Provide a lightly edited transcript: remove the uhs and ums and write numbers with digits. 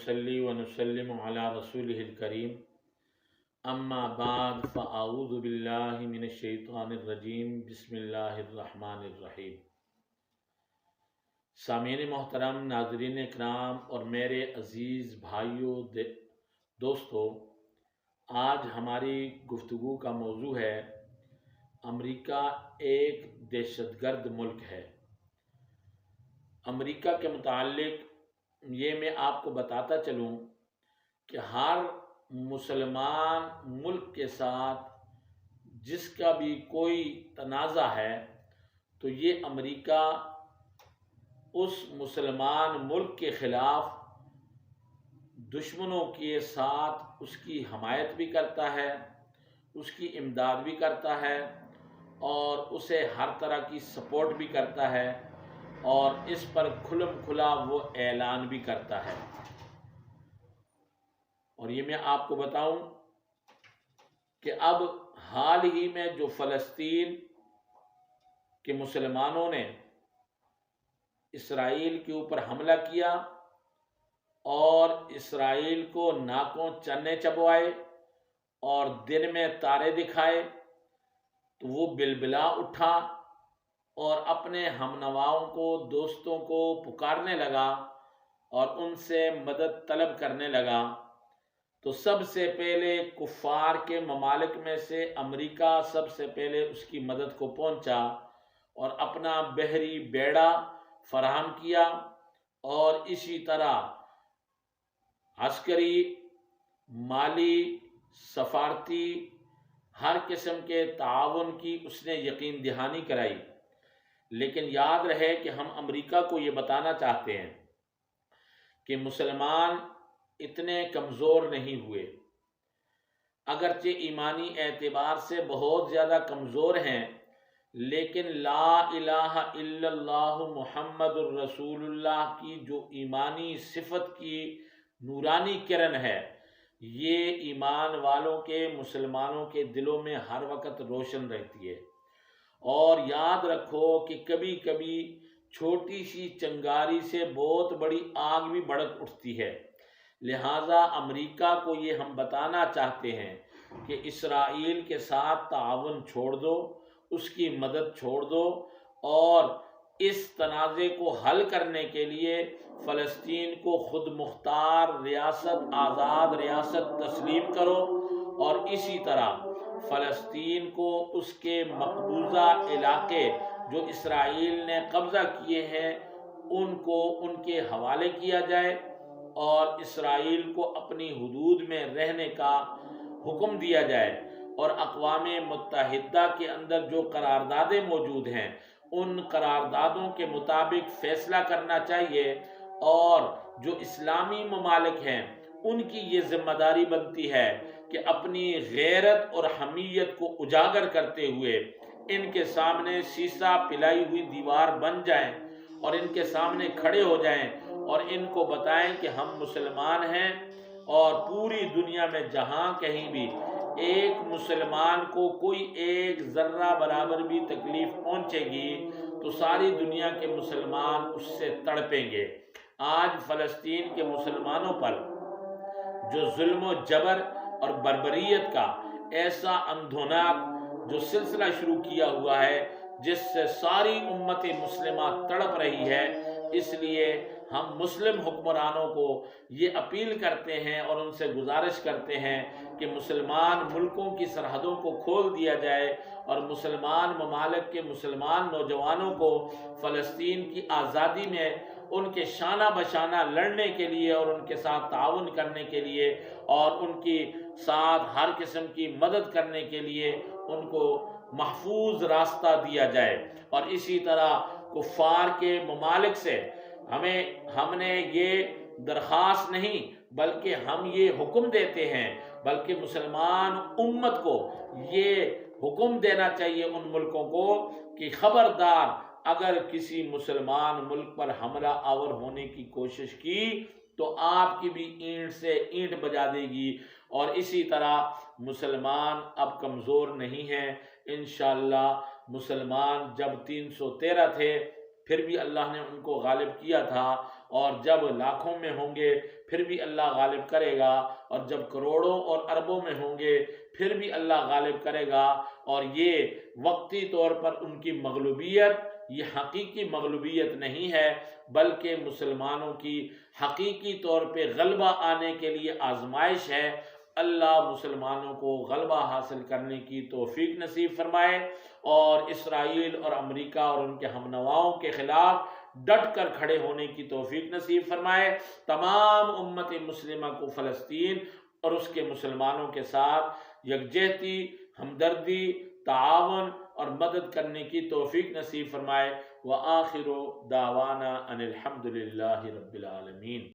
नुसल्ली व नुसल्लिमु अला रसूलिहिल करीम अम्मा बाद फ़अऊज़ु बिल्लाहि मिनश शैतानिर रजीम बिस्मिल्लाहिर रहमानिर रहीम। सामीन मोहतरम, नाज़रीन इकराम और मेरे अज़ीज़ भाइयों दोस्तों, आज हमारी गुफ्तगू का मौजू है अमेरिका एक दहशतगर्द मुल्क है। अमेरिका के मुताल्लिक ये मैं आपको बताता चलूँ कि हर मुसलमान मुल्क के साथ जिसका भी कोई तनाज़ा है तो ये अमेरिका उस मुसलमान मुल्क के ख़िलाफ़ दुश्मनों के साथ उसकी हमायत भी करता है, उसकी इमदाद भी करता है और उसे हर तरह की सपोर्ट भी करता है और इस पर खुल्म खुला वो ऐलान भी करता है। और ये मैं आपको बताऊं कि अब हाल ही में जो फ़लस्तीन के मुसलमानों ने इसराइल के ऊपर हमला किया और इसराइल को नाकों चन्ने चबवाए और दिन में तारे दिखाए, तो वो बिलबिला उठा और अपने हमनवाओं को, दोस्तों को पुकारने लगा और उनसे मदद तलब करने लगा। तो सबसे पहले कुफ़ार के ममालिक में से अमेरिका सबसे पहले उसकी मदद को पहुंचा और अपना बहरी बेड़ा फराहम किया और इसी तरह अस्करी, माली, सफारती हर किस्म के ताउन की उसने यकीन दहानी कराई। लेकिन याद रहे कि हम अमेरिका को ये बताना चाहते हैं कि मुसलमान इतने कमज़ोर नहीं हुए, अगरचे ईमानी एतबार से बहुत ज़्यादा कमज़ोर हैं, लेकिन ला इलाहा इल्लल्लाहु मुहम्मदुर रसूलुल्लाह की जो ईमानी सिफत की नूरानी किरण है, ये ईमान वालों के, मुसलमानों के दिलों में हर वक्त रोशन रहती है। और याद रखो कि कभी कभी छोटी सी चिंगारी से बहुत बड़ी आग भी भड़क उठती है। लिहाजा अमेरिका को ये हम बताना चाहते हैं कि इसराइल के साथ ताउन छोड़ दो, उसकी मदद छोड़ दो और इस तनाज़े को हल करने के लिए फ़लस्तीन को खुद मुख्तार रियासत, आज़ाद रियासत तस्लीम करो और इसी तरह फ़लस्तीन को उसके मकबूजा इलाके जो इसराइल ने कब्ज़ा किए हैं उनको उनके हवाले किया जाए और इसराइल को अपनी हुदूद में रहने का हुक्म दिया जाए और अक़वाम मुत्तहिदा के अंदर जो करारदादें मौजूद हैं उन करारदादों के मुताबिक फ़ैसला करना चाहिए और जो इस्लामी ममालिक हैं उनकी ये ज़िम्मेदारी बनती है कि अपनी गैरत और हमीयत को उजागर करते हुए इनके सामने शीशा पिलाई हुई दीवार बन जाएं और इनके सामने खड़े हो जाएं और इनको बताएं कि हम मुसलमान हैं और पूरी दुनिया में जहां कहीं भी एक मुसलमान को कोई एक ज़र्रा बराबर भी तकलीफ़ पहुंचेगी तो सारी दुनिया के मुसलमान उससे तड़पेंगे। आज फ़लस्तीन के मुसलमानों पर जो जुल्म व जबर और बर्बरियत का ऐसा अंधोनाक जो सिलसिला शुरू किया हुआ है जिससे सारी उम्मत मुस्लिमा तड़प रही है, इसलिए हम मुस्लिम हुक्मरानों को ये अपील करते हैं और उनसे गुजारिश करते हैं कि मुसलमान मुल्कों की सरहदों को खोल दिया जाए और मुसलमान ममालिक के मुसलमान नौजवानों को फ़लस्तीन की आज़ादी में उनके शाना बशाना लड़ने के लिए और उनके साथ ताउन करने के लिए और उनकी साथ हर किस्म की मदद करने के लिए उनको महफूज रास्ता दिया जाए। और इसी तरह कुफ़ार के ममालिक से हमने ये दरख्वास्त नहीं बल्कि हम ये हुक्म देते हैं, बल्कि मुसलमान उम्मत को ये हुक्म देना चाहिए उन मुल्कों को कि खबरदार अगर किसी मुसलमान मुल्क पर हमला आवर होने की कोशिश की तो आपकी भी ईंट से ईंट बजा देगी। और इसी तरह मुसलमान अब कमज़ोर नहीं हैं, इंशाअल्लाह मुसलमान जब 313 थे پھر بھی اللہ نے ان کو غالب کیا تھا، اور جب لاکھوں میں ہوں گے پھر بھی اللہ غالب کرے گا، اور جب کروڑوں اور اربوں میں ہوں گے پھر بھی اللہ غالب کرے گا۔ اور یہ وقتی طور پر ان کی مغلوبیت یہ حقیقی مغلوبیت نہیں ہے، بلکہ مسلمانوں کی حقیقی طور پہ غلبہ آنے کے لیے آزمائش ہے۔ اللہ مسلمانوں کو غلبہ حاصل کرنے کی توفیق نصیب فرمائے، اور اسرائیل اور امریکہ اور ان کے ہم نواؤں کے خلاف ڈٹ کر کھڑے ہونے کی توفیق نصیب فرمائے۔ تمام امت مسلمہ کو فلسطین اور اس کے مسلمانوں کے ساتھ یکجہتی، ہمدردی، تعاون اور مدد کرنے کی توفیق نصیب فرمائے۔ وآخر دعوانا ان الحمد للہ رب العالمین۔